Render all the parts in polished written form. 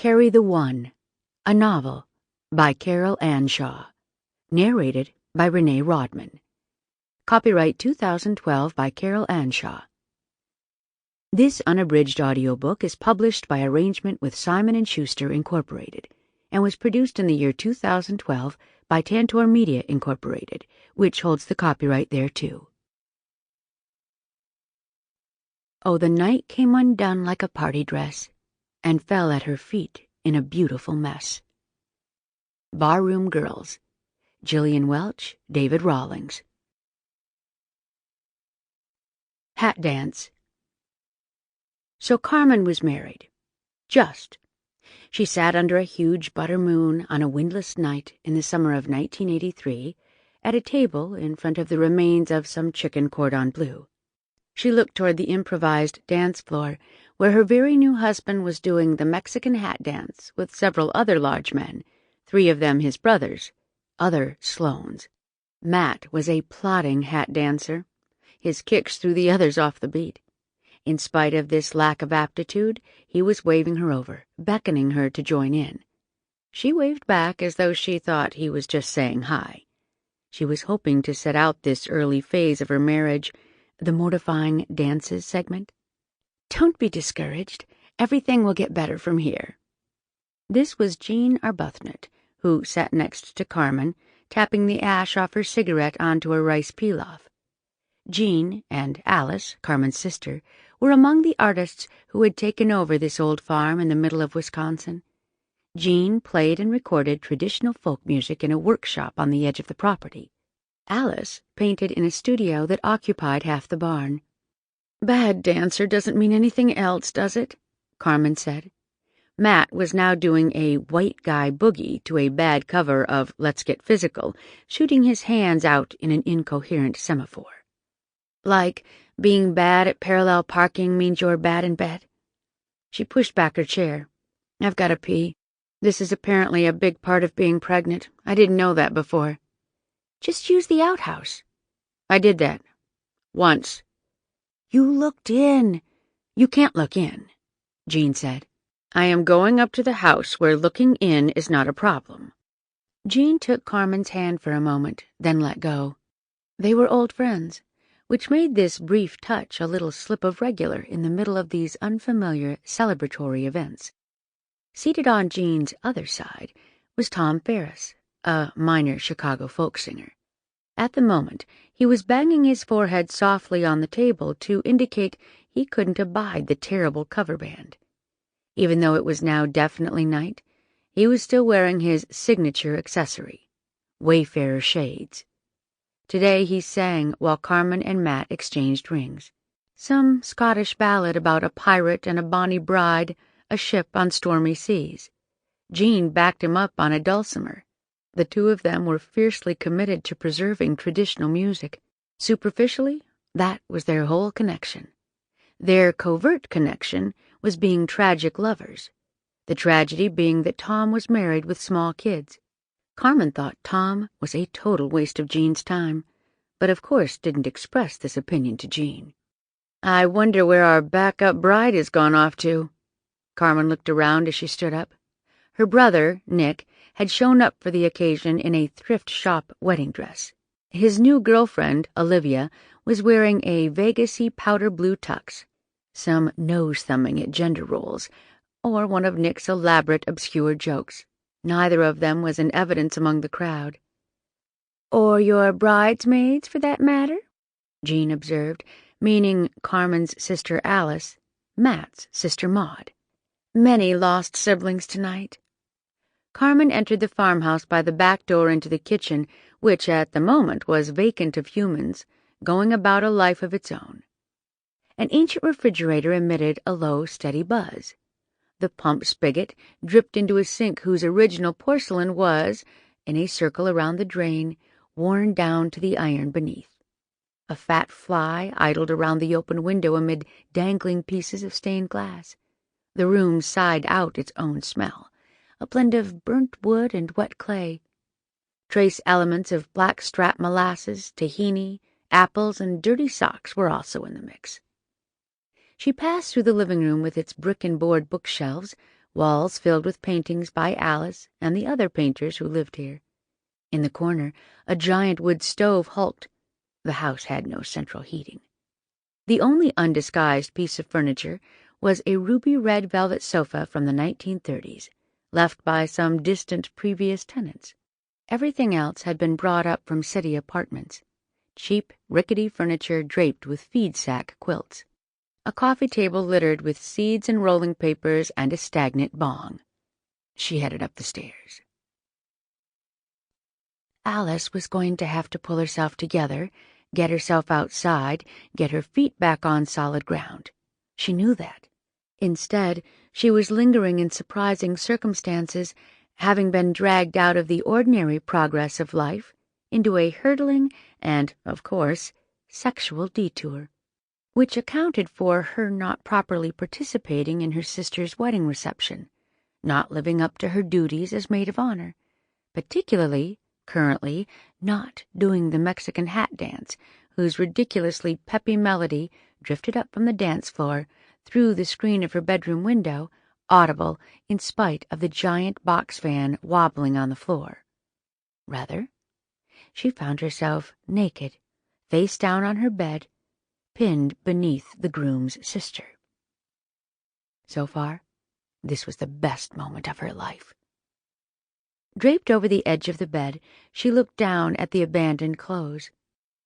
Carry the One, a novel by Carol Anshaw, narrated by Renée Raudman. Copyright 2012 by Carol Anshaw. This unabridged audiobook is published by arrangement with Simon & Schuster, Incorporated, and was produced in the year 2012 by Tantor Media, Incorporated, which holds the copyright thereto. Oh, the night came undone like a party dress, and fell at her feet in a beautiful mess. Barroom Girls, Gillian Welch, David Rawlings. Hat Dance. So Carmen was married. Just. She sat under a huge butter moon on a windless night in the summer of 1983 at a table in front of the remains of some chicken cordon bleu. She looked toward the improvised dance floor where her very new husband was doing the Mexican hat dance with several other large men, 3 of them his brothers, other Sloanes. Matt was a plodding hat dancer. His kicks threw the others off the beat. In spite of this lack of aptitude, he was waving her over, beckoning her to join in. She waved back as though she thought he was just saying hi. She was hoping to set out this early phase of her marriage, the mortifying dances segment. Don't be discouraged. Everything will get better from here. This was Jean Arbuthnot, who sat next to Carmen, tapping the ash off her cigarette onto a rice pilaf. Jean and Alice, Carmen's sister, were among the artists who had taken over this old farm in the middle of Wisconsin. Jean played and recorded traditional folk music in a workshop on the edge of the property. Alice painted in a studio that occupied half the barn. "Bad dancer doesn't mean anything else, does it?" Carmen said. Matt was now doing a white guy boogie to a bad cover of Let's Get Physical, shooting his hands out in an incoherent semaphore. "Like being bad at parallel parking means you're bad in bed?" She pushed back her chair. "I've got to pee. This is apparently a big part of being pregnant. I didn't know that before." "Just use the outhouse." "I did that. Once." "You looked in." "You can't look in," Jean said. "I am going up to the house where looking in is not a problem." Jean took Carmen's hand for a moment, then let go. They were old friends, which made this brief touch a little slip of regular in the middle of these unfamiliar celebratory events. Seated on Jean's other side was Tom Ferris, a minor Chicago folk singer. At the moment, he was banging his forehead softly on the table to indicate he couldn't abide the terrible cover band. Even though it was now definitely night, he was still wearing his signature accessory, Wayfarer shades. Today he sang while Carmen and Matt exchanged rings. Some Scottish ballad about a pirate and a bonny bride, a ship on stormy seas. Jean backed him up on a dulcimer. The 2 of them were fiercely committed to preserving traditional music. Superficially, that was their whole connection. Their covert connection was being tragic lovers, the tragedy being that Tom was married with small kids. Carmen thought Tom was a total waste of Jean's time, but of course didn't express this opinion to Jean. "I wonder where our backup bride has gone off to." Carmen looked around as she stood up. Her brother, Nick, had shown up for the occasion in a thrift shop wedding dress. His new girlfriend, Olivia, was wearing a Vegas-y powder blue tux, some nose-thumbing at gender roles, or one of Nick's elaborate obscure jokes. Neither of them was in evidence among the crowd. "Or your bridesmaids, for that matter," Jean observed, meaning Carmen's sister Alice, Matt's sister Maud. "Many lost siblings tonight." Carmen entered the farmhouse by the back door into the kitchen, which at the moment was vacant of humans, going about a life of its own. An ancient refrigerator emitted a low, steady buzz. The pump spigot dripped into a sink whose original porcelain was, in a circle around the drain, worn down to the iron beneath. A fat fly idled around the open window amid dangling pieces of stained glass. The room sighed out its own smell, a blend of burnt wood and wet clay. Trace elements of blackstrap molasses, tahini, apples, and dirty socks were also in the mix. She passed through the living room with its brick-and-board bookshelves, walls filled with paintings by Alice and the other painters who lived here. In the corner, a giant wood stove hulked. The house had no central heating. The only undisguised piece of furniture was a ruby-red velvet sofa from the 1930s, left by some distant previous tenants. Everything else had been brought up from city apartments. Cheap, rickety furniture draped with feed-sack quilts. A coffee table littered with seeds and rolling papers and a stagnant bong. She headed up the stairs. Alice was going to have to pull herself together, get herself outside, get her feet back on solid ground. She knew that. Instead, she was lingering in surprising circumstances, having been dragged out of the ordinary progress of life into a hurtling and, of course, sexual detour, which accounted for her not properly participating in her sister's wedding reception, not living up to her duties as maid of honor, particularly, currently, not doing the Mexican hat dance, whose ridiculously peppy melody drifted up from the dance floor through the screen of her bedroom window, audible in spite of the giant box fan wobbling on the floor. Rather, she found herself naked, face down on her bed, pinned beneath the groom's sister. So far, this was the best moment of her life. Draped over the edge of the bed, she looked down at the abandoned clothes.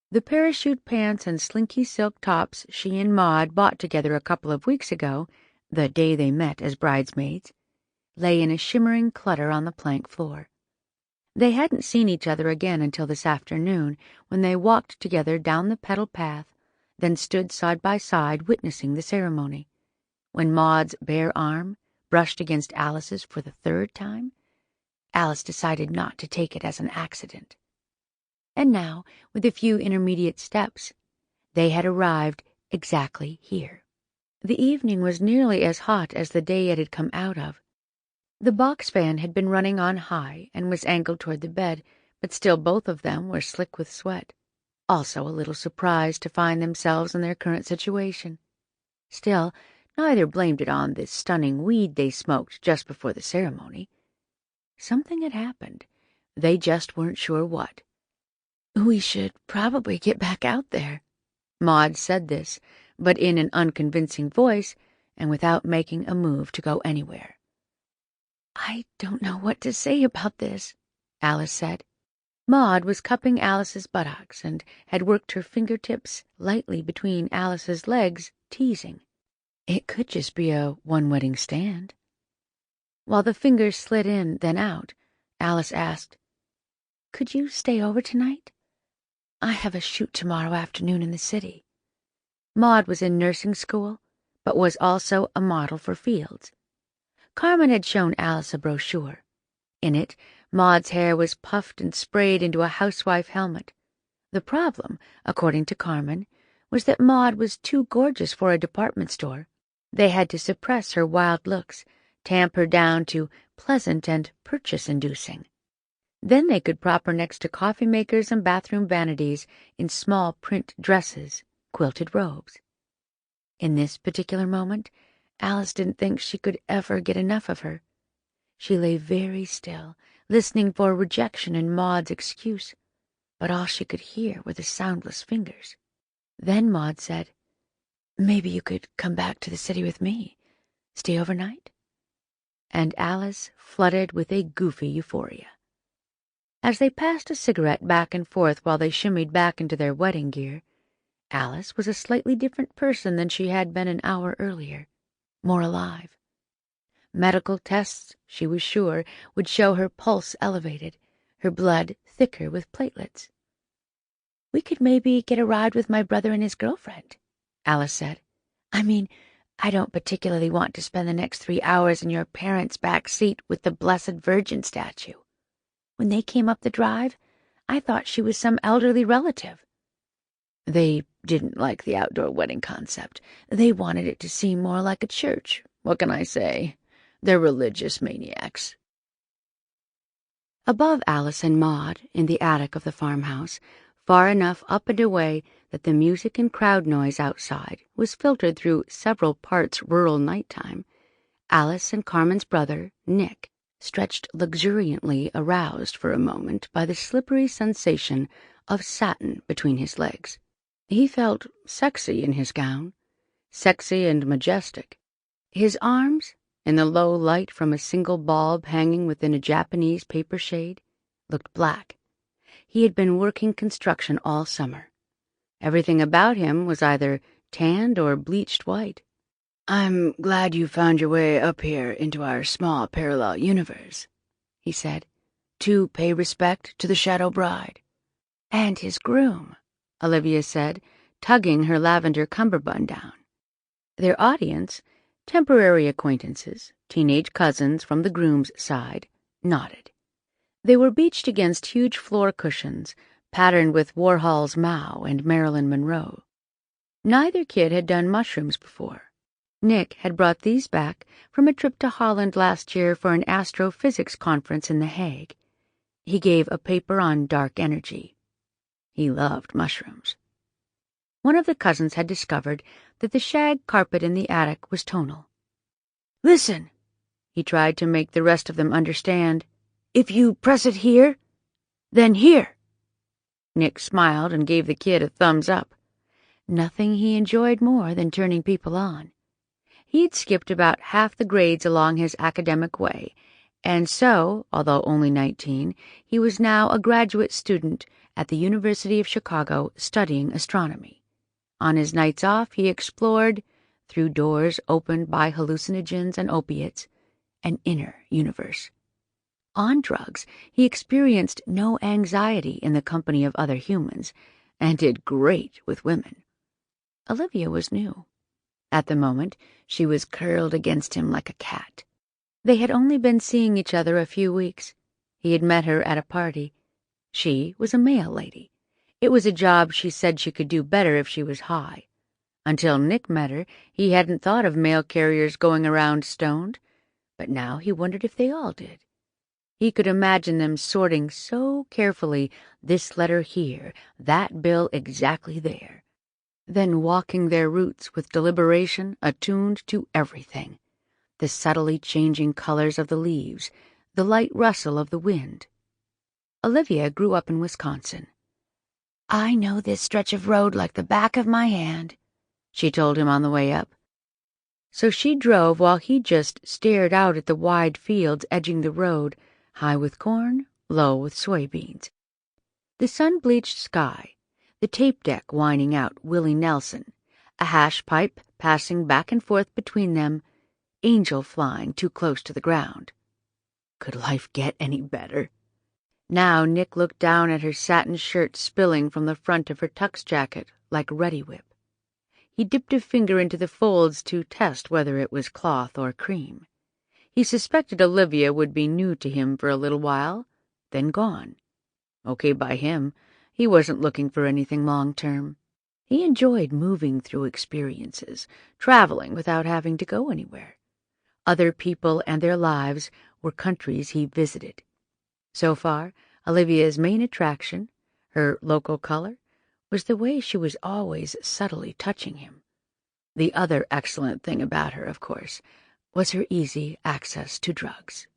The parachute pants and slinky silk tops she and Maud bought together a couple of weeks ago, the day they met as bridesmaids, lay in a shimmering clutter on the plank floor. They hadn't seen each other again until this afternoon, when they walked together down the petal path, then stood side by side witnessing the ceremony. When Maud's bare arm brushed against Alice's for the third time, Alice decided not to take it as an accident. And now, with a few intermediate steps, they had arrived exactly here. The evening was nearly as hot as the day it had come out of. The box fan had been running on high and was angled toward the bed, but still both of them were slick with sweat, also a little surprised to find themselves in their current situation. Still, neither blamed it on the stunning weed they smoked just before the ceremony. Something had happened. They just weren't sure what. "We should probably get back out there." Maud said this, but in an unconvincing voice and without making a move to go anywhere. "I don't know what to say about this," Alice said. Maud was cupping Alice's buttocks and had worked her fingertips lightly between Alice's legs, teasing. It could just be a one-wedding stand. While the fingers slid in, then out, Alice asked, "Could you stay over tonight? I have a shoot tomorrow afternoon in the city." Maud was in nursing school, but was also a model for Fields. Carmen had shown Alice a brochure. In it, Maud's hair was puffed and sprayed into a housewife helmet. The problem, according to Carmen, was that Maud was too gorgeous for a department store. They had to suppress her wild looks, tamp her down to pleasant and purchase-inducing. Then they could prop her next to coffee makers and bathroom vanities in small print dresses, quilted robes. In this particular moment, Alice didn't think she could ever get enough of her. She lay very still, listening for rejection in Maud's excuse, but all she could hear were the soundless fingers. Then Maud said, "Maybe you could come back to the city with me, stay overnight?" And Alice flooded with a goofy euphoria. As they passed a cigarette back and forth while they shimmied back into their wedding gear, Alice was a slightly different person than she had been an hour earlier, more alive. Medical tests, she was sure, would show her pulse elevated, her blood thicker with platelets. "We could maybe get a ride with my brother and his girlfriend," Alice said. "I mean, I don't particularly want to spend the next 3 hours in your parents' back seat with the Blessed Virgin statue. When they came up the drive, I thought she was some elderly relative." They didn't like the outdoor wedding concept. They wanted it to seem more like a church. What can I say? They're religious maniacs. Above Alice and Maud, in the attic of the farmhouse, far enough up and away that the music and crowd noise outside was filtered through several parts rural nighttime, Alice and Carmen's brother, Nick, stretched luxuriantly, aroused for a moment by the slippery sensation of satin between his legs. He felt sexy in his gown, sexy and majestic. His arms, in the low light from a single bulb hanging within a Japanese paper shade, looked black. He had been working construction all summer. Everything about him was either tanned or bleached white. "I'm glad you found your way up here into our small parallel universe," he said, "to pay respect to the Shadow Bride." "And his groom," Olivia said, tugging her lavender cummerbund down. Their audience, temporary acquaintances, teenage cousins from the groom's side, nodded. They were beached against huge floor cushions, patterned with Warhol's Mao and Marilyn Monroe. Neither kid had done mushrooms before. Nick had brought these back from a trip to Holland last year for an astrophysics conference in The Hague. He gave a paper on dark energy. He loved mushrooms. One of the cousins had discovered that the shag carpet in the attic was tonal. "Listen," he tried to make the rest of them understand. "If you press it here, then here." Nick smiled and gave the kid a thumbs up. Nothing he enjoyed more than turning people on. He'd skipped about half the grades along his academic way, and so, although only 19, he was now a graduate student at the University of Chicago studying astronomy. On his nights off, he explored, through doors opened by hallucinogens and opiates, an inner universe. On drugs, he experienced no anxiety in the company of other humans, and did great with women. Olivia was new. At the moment, she was curled against him like a cat. They had only been seeing each other a few weeks. He had met her at a party. She was a mail lady. It was a job she said she could do better if she was high. Until Nick met her, he hadn't thought of mail carriers going around stoned, but now he wondered if they all did. He could imagine them sorting so carefully, this letter here, that bill exactly there, then walking their routes with deliberation attuned to everything, the subtly changing colors of the leaves, the light rustle of the wind. Olivia grew up in Wisconsin. "I know this stretch of road like the back of my hand," she told him on the way up. So she drove while he just stared out at the wide fields edging the road, high with corn, low with soybeans. The sun-bleached sky, the tape deck whining out Willie Nelson, a hash pipe passing back and forth between them, Angel flying too close to the ground. Could life get any better? Now Nick looked down at her satin shirt spilling from the front of her tux jacket like Reddi-wip. He dipped a finger into the folds to test whether it was cloth or cream. He suspected Olivia would be new to him for a little while, then gone. Okay by him. He wasn't looking for anything long-term. He enjoyed moving through experiences, traveling without having to go anywhere. Other people and their lives were countries he visited. So far, Olivia's main attraction, her local color, was the way she was always subtly touching him. The other excellent thing about her, of course, was her easy access to drugs.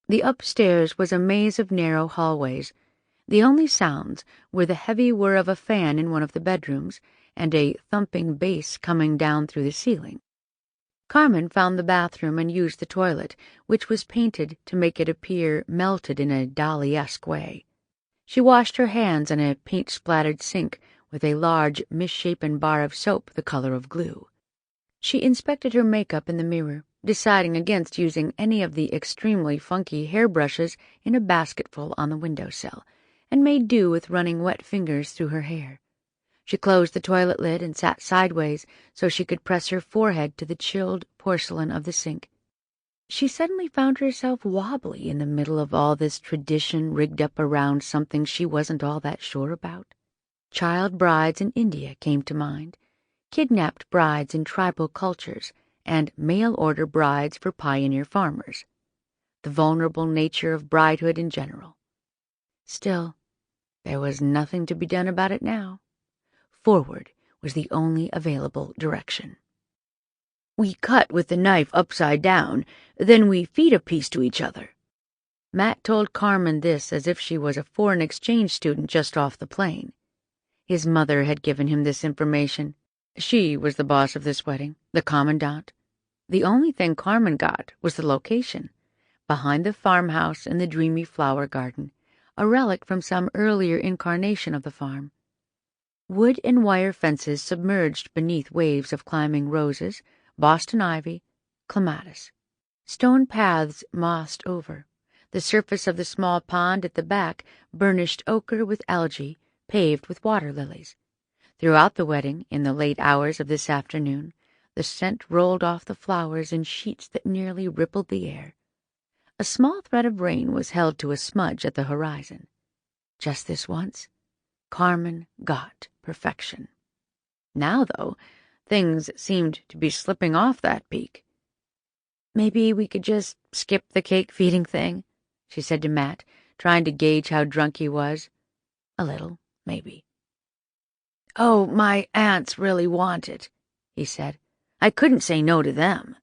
The upstairs was a maze of narrow hallways. The only sounds were the heavy whir of a fan in one of the bedrooms and a thumping bass coming down through the ceiling. Carmen found the bathroom and used the toilet, which was painted to make it appear melted in a Dali-esque way. She washed her hands in a paint-splattered sink with a large, misshapen bar of soap the color of glue. She inspected her makeup in the mirror, deciding against using any of the extremely funky hairbrushes in a basketful on the windowsill, and made do with running wet fingers through her hair. She closed the toilet lid and sat sideways so she could press her forehead to the chilled porcelain of the sink. She suddenly found herself wobbly in the middle of all this tradition rigged up around something she wasn't all that sure about. Child brides in India came to mind, kidnapped brides in tribal cultures, and mail-order brides for pioneer farmers. The vulnerable nature of bridehood in general. Still, there was nothing to be done about it now. Forward was the only available direction. We cut with the knife upside down, then we feed a piece to each other. Matt told Carmen this as if she was a foreign exchange student just off the plane. His mother had given him this information. She was the boss of this wedding, the commandant. The only thing Carmen got was the location, behind the farmhouse in the dreamy flower garden, a relic from some earlier incarnation of the farm. Wood and wire fences submerged beneath waves of climbing roses, Boston ivy, clematis. Stone paths mossed over. The surface of the small pond at the back burnished ochre with algae, paved with water lilies. Throughout the wedding, in the late hours of this afternoon, the scent rolled off the flowers in sheets that nearly rippled the air. A small thread of rain was held to a smudge at the horizon. Just this once, Carmen got perfection. Now, though, things seemed to be slipping off that peak. "Maybe we could just skip the cake-feeding thing," she said to Matt, trying to gauge how drunk he was. "A little, maybe." "Oh, my aunts really want it," he said. "I couldn't say no to them."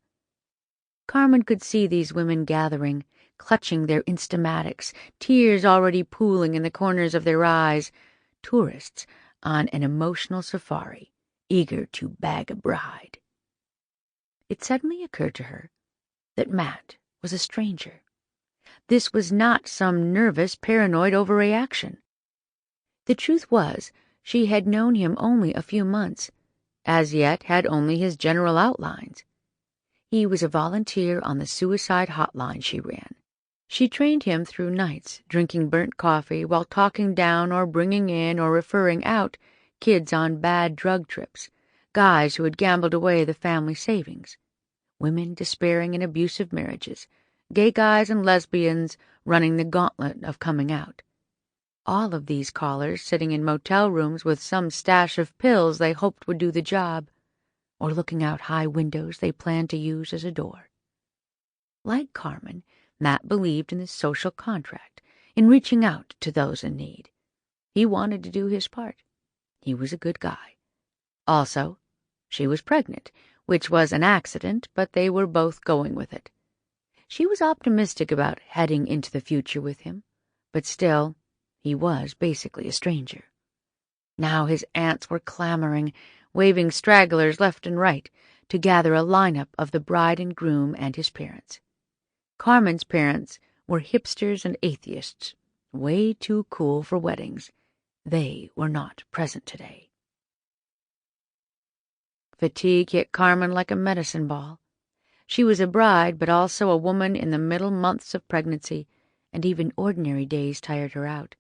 Carmen could see these women gathering, clutching their Instamatics, tears already pooling in the corners of their eyes, tourists on an emotional safari, eager to bag a bride. It suddenly occurred to her that Matt was a stranger. This was not some nervous, paranoid overreaction. The truth was, she had known him only a few months, as yet had only his general outlines. He was a volunteer on the suicide hotline she ran. She trained him through nights, drinking burnt coffee while talking down or bringing in or referring out kids on bad drug trips, guys who had gambled away the family savings, women despairing in abusive marriages, gay guys and lesbians running the gauntlet of coming out. All of these callers sitting in motel rooms with some stash of pills they hoped would do the job, or looking out high windows they planned to use as a door. Like Carmen, Matt believed in the social contract, in reaching out to those in need. He wanted to do his part. He was a good guy. Also, she was pregnant, which was an accident, but they were both going with it. She was optimistic about heading into the future with him, but still, he was basically a stranger. Now his aunts were clamoring, waving stragglers left and right, to gather a lineup of the bride and groom and his parents. Carmen's parents were hipsters and atheists, way too cool for weddings. They were not present today. Fatigue hit Carmen like a medicine ball. She was a bride, but also a woman in the middle months of pregnancy, and even ordinary days tired her out.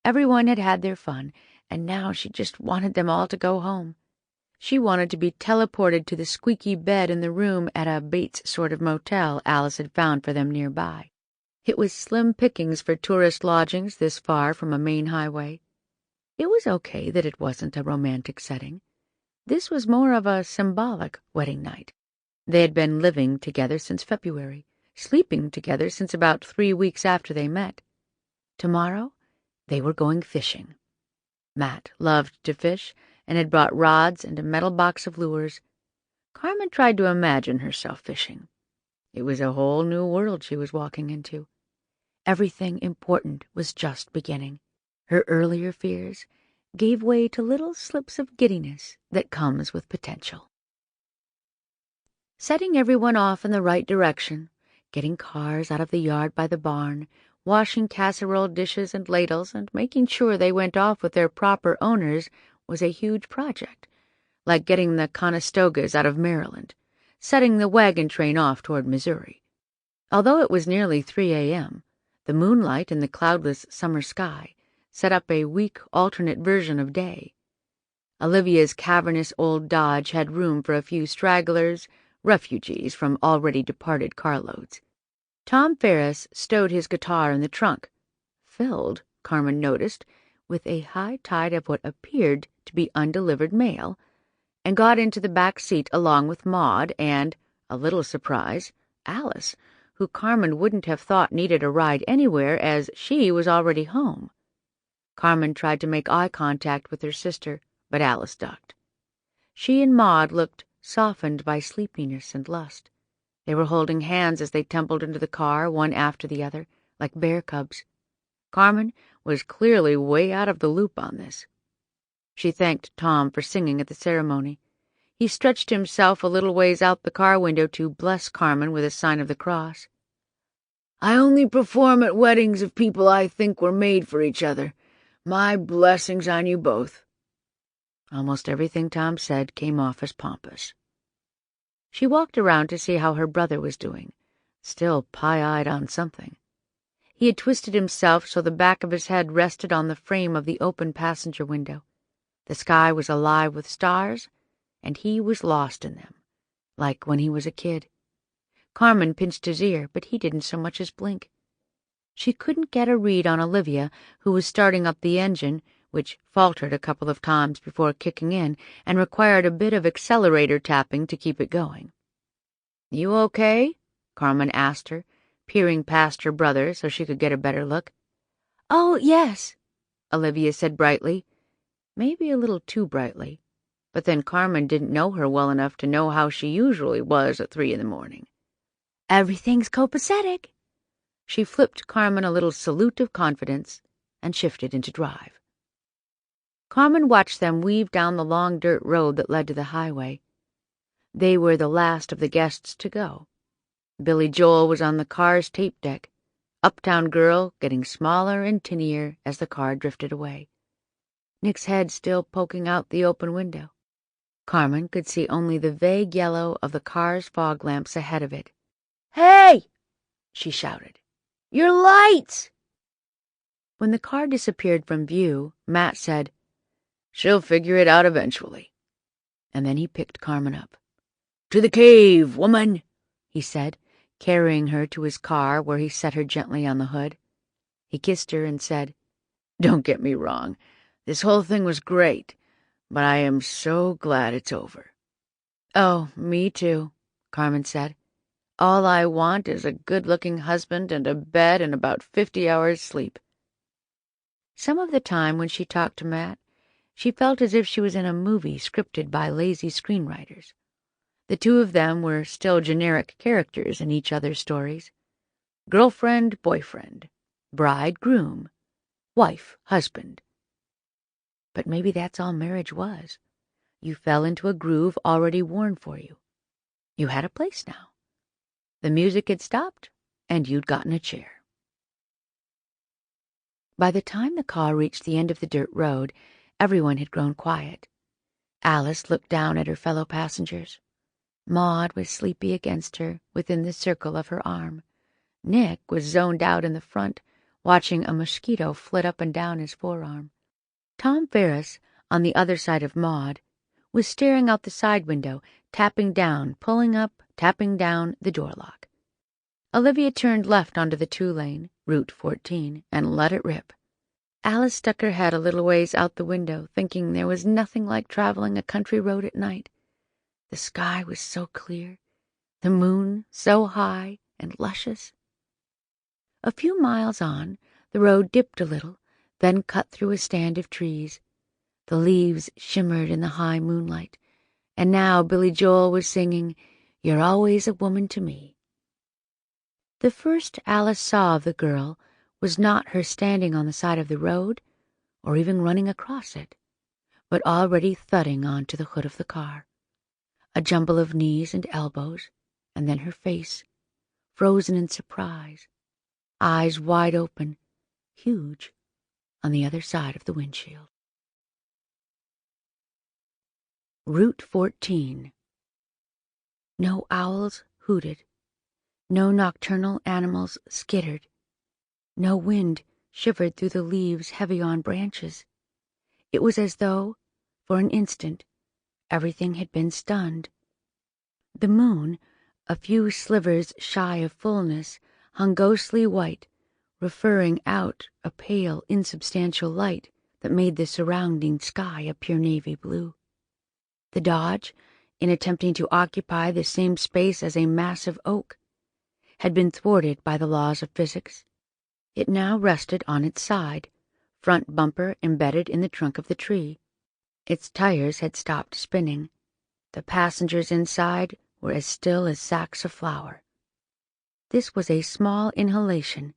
Everyone had had their fun, and now she just wanted them all to go home. She wanted to be teleported to the squeaky bed in the room at a Bates sort of motel Alice had found for them nearby. It was slim pickings for tourist lodgings this far from a main highway. It was okay that it wasn't a romantic setting. This was more of a symbolic wedding night. They had been living together since February, sleeping together since about 3 weeks after they met. Tomorrow, they were going fishing. Matt loved to fish and had brought rods and a metal box of lures. Carmen tried to imagine herself fishing. It was a whole new world she was walking into. Everything important was just beginning. Her earlier fears gave way to little slips of giddiness that comes with potential. Setting everyone off in the right direction, getting cars out of the yard by the barn, washing casserole dishes and ladles, and making sure they went off with their proper owners was a huge project, like getting the Conestogas out of Maryland, setting the wagon train off toward Missouri. Although it was nearly 3 a.m., the moonlight in the cloudless summer sky set up a weak alternate version of day. Olivia's cavernous old Dodge had room for a few stragglers, refugees from already departed carloads. Tom Ferris stowed his guitar in the trunk, filled, Carmen noticed, with a high tide of what appeared to be undelivered mail, and got into the back seat along with Maud and, a little surprise, Alice, who Carmen wouldn't have thought needed a ride anywhere as she was already home. Carmen tried to make eye contact with her sister, but Alice ducked. She and Maud looked softened by sleepiness and lust. They were holding hands as they tumbled into the car, one after the other, like bear cubs. Carmen was clearly way out of the loop on this. She thanked Tom for singing at the ceremony. He stretched himself a little ways out the car window to bless Carmen with a sign of the cross. "I only perform at weddings of people I think were made for each other. My blessings on you both." Almost everything Tom said came off as pompous. She walked around to see how her brother was doing, still pie-eyed on something. He had twisted himself so the back of his head rested on the frame of the open passenger window. The sky was alive with stars, and he was lost in them, like when he was a kid. Carmen pinched his ear, but he didn't so much as blink. She couldn't get a read on Olivia, who was starting up the engine, which faltered a couple of times before kicking in and required a bit of accelerator tapping to keep it going. "You okay?" Carmen asked her, peering past her brother so she could get a better look. "Oh, yes," Olivia said brightly, maybe a little too brightly, but then Carmen didn't know her well enough to know how she usually was at 3 in the morning. "Everything's copacetic." She flipped Carmen a little salute of confidence and shifted into drive. Carmen watched them weave down the long dirt road that led to the highway. They were the last of the guests to go. Billy Joel was on the car's tape deck, Uptown Girl getting smaller and tinnier as the car drifted away, Nick's head still poking out the open window. Carmen could see only the vague yellow of the car's fog lamps ahead of it. "Hey!" she shouted. "Your lights!" When the car disappeared from view, Matt said, "She'll figure it out eventually." And then he picked Carmen up. "To the cave, woman," he said, carrying her to his car where he set her gently on the hood. He kissed her and said, "Don't get me wrong. This whole thing was great, but I am so glad it's over." "Oh, me too," Carmen said. "All I want is a good-looking husband and a bed and about 50 hours sleep." Some of the time when she talked to Matt, she felt as if she was in a movie scripted by lazy screenwriters. The two of them were still generic characters in each other's stories. Girlfriend, boyfriend, bride, groom, wife, husband. But maybe that's all marriage was. You fell into a groove already worn for you. You had a place now. The music had stopped, and you'd gotten a chair. By the time the car reached the end of the dirt road, everyone had grown quiet. Alice looked down at her fellow passengers. Maud was sleepy against her, within the circle of her arm. Nick was zoned out in the front, watching a mosquito flit up and down his forearm. Tom Ferris, on the other side of Maud, was staring out the side window, tapping down, pulling up, tapping down the door lock. Olivia turned left onto the 2-lane, Route 14, and let it rip. Alice stuck her head a little ways out the window, thinking there was nothing like traveling a country road at night. The sky was so clear, the moon so high and luscious. A few miles on, the road dipped a little, then cut through a stand of trees. The leaves shimmered in the high moonlight, and now Billy Joel was singing, "You're Always a Woman to Me." The first Alice saw of the girl was not her standing on the side of the road, or even running across it, but already thudding onto the hood of the car. A jumble of knees and elbows, and then her face, frozen in surprise, eyes wide open, huge, on the other side of the windshield. Route 14. No owls hooted. No nocturnal animals skittered. No wind shivered through the leaves heavy on branches. It was as though, for an instant, everything had been stunned. The moon, a few slivers shy of fullness, hung ghostly white, referring out a pale, insubstantial light that made the surrounding sky a pure navy blue. The Dodge, in attempting to occupy the same space as a massive oak, had been thwarted by the laws of physics. It now rested on its side, front bumper embedded in the trunk of the tree. Its tires had stopped spinning. The passengers inside were as still as sacks of flour. This was a small inhalation,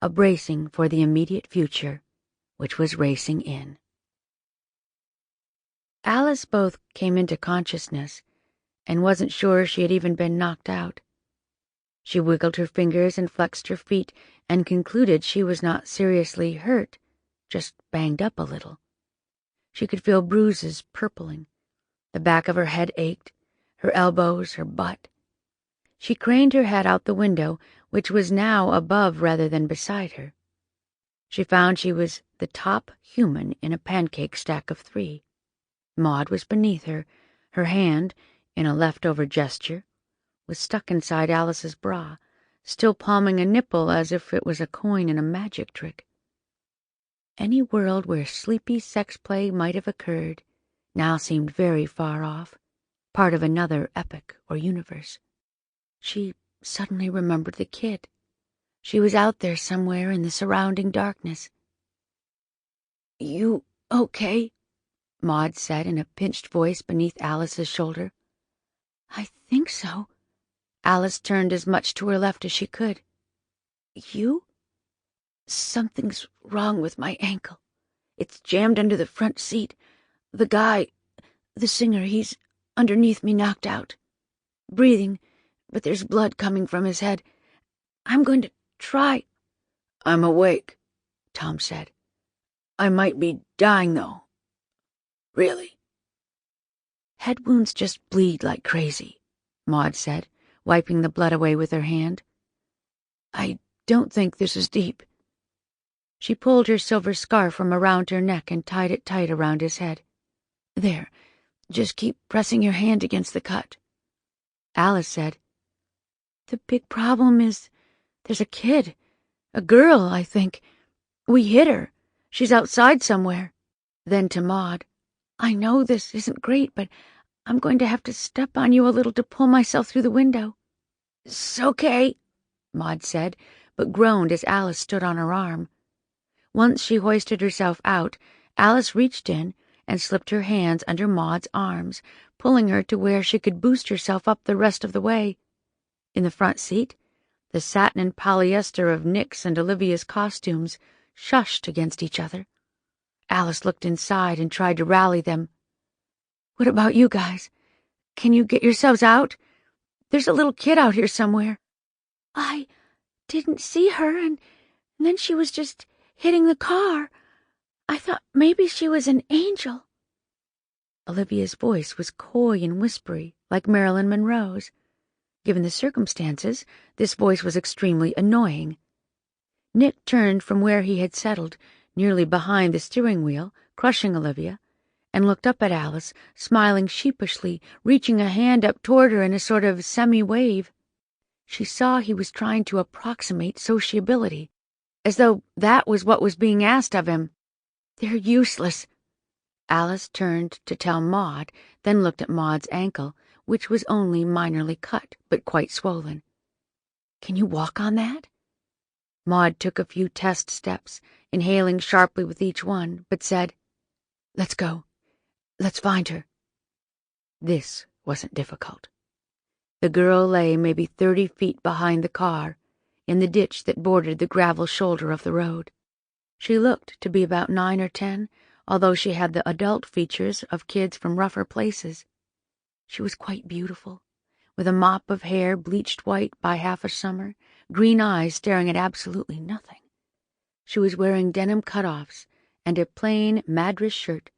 a bracing for the immediate future, which was racing in. Alice both came into consciousness and wasn't sure she had even been knocked out. She wiggled her fingers and flexed her feet and concluded she was not seriously hurt, just banged up a little. She could feel bruises purpling. The back of her head ached, her elbows, her butt. She craned her head out the window, which was now above rather than beside her. She found she was the top human in a pancake stack of 3. Maud was beneath her. Her hand, in a leftover gesture, was stuck inside Alice's bra, still palming a nipple as if it was a coin in a magic trick. Any world where sleepy sex play might have occurred now seemed very far off, part of another epoch or universe. She suddenly remembered the kid. She was out there somewhere in the surrounding darkness. "You okay?" Maud said in a pinched voice beneath Alice's shoulder. "I think so." Alice turned as much to her left as she could. "You?" "Something's wrong with my ankle. It's jammed under the front seat. The guy, the singer, he's underneath me, knocked out. Breathing, but there's blood coming from his head. I'm going to try." "I'm awake," Tom said. "I might be dying, though. Really." "Head wounds just bleed like crazy," Maud said, wiping the blood away with her hand. "I don't think this is deep." She pulled her silver scarf from around her neck and tied it tight around his head. "There, just keep pressing your hand against the cut." Alice said, "The big problem is there's a kid, a girl, I think. We hit her. She's outside somewhere." Then to Maud, "I know this isn't great, but I'm going to have to step on you a little to pull myself through the window." "It's okay," Maud said, but groaned as Alice stood on her arm. Once she hoisted herself out, Alice reached in and slipped her hands under Maud's arms, pulling her to where she could boost herself up the rest of the way. In the front seat, the satin and polyester of Nick's and Olivia's costumes shushed against each other. Alice looked inside and tried to rally them. "What about you guys? Can you get yourselves out? There's a little kid out here somewhere." "I didn't see her, and then she was just hitting the car. I thought maybe she was an angel." Olivia's voice was coy and whispery, like Marilyn Monroe's. Given the circumstances, this voice was extremely annoying. Nick turned from where he had settled, nearly behind the steering wheel, crushing Olivia, and looked up at Alice, smiling sheepishly, reaching a hand up toward her in a sort of semi-wave. She saw he was trying to approximate sociability, as though that was what was being asked of him. "They're useless." Alice turned to tell Maud, then looked at Maud's ankle, which was only minorly cut, but quite swollen. "Can you walk on that?" Maud took a few test steps, inhaling sharply with each one, but said, "Let's go. Let's find her." This wasn't difficult. The girl lay maybe 30 feet behind the car, in the ditch that bordered the gravel shoulder of the road. She looked to be about 9 or 10, although she had the adult features of kids from rougher places. She was quite beautiful, with a mop of hair bleached white by half a summer, green eyes staring at absolutely nothing. She was wearing denim cutoffs and a plain madras shirt,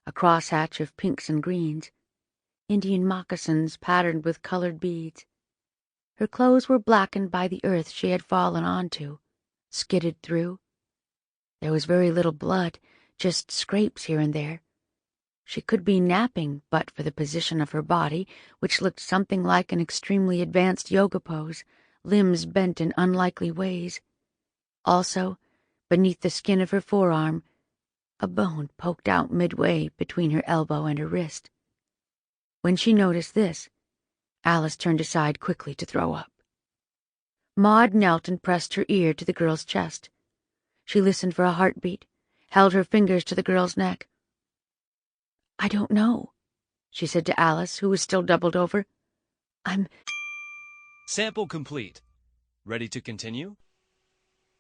a crosshatch of pinks and greens, Indian moccasins patterned with colored beads. Her clothes were blackened by the earth she had fallen onto, skidded through. There was very little blood, just scrapes here and there. She could be napping but for the position of her body, which looked something like an extremely advanced yoga pose, limbs bent in unlikely ways. Also, beneath the skin of her forearm, a bone poked out midway between her elbow and her wrist. When she noticed this, Alice turned aside quickly to throw up. Maud knelt and pressed her ear to the girl's chest. She listened for a heartbeat, held her fingers to the girl's neck. "I don't know," she said to Alice, who was still doubled over. Sample complete. Ready to continue?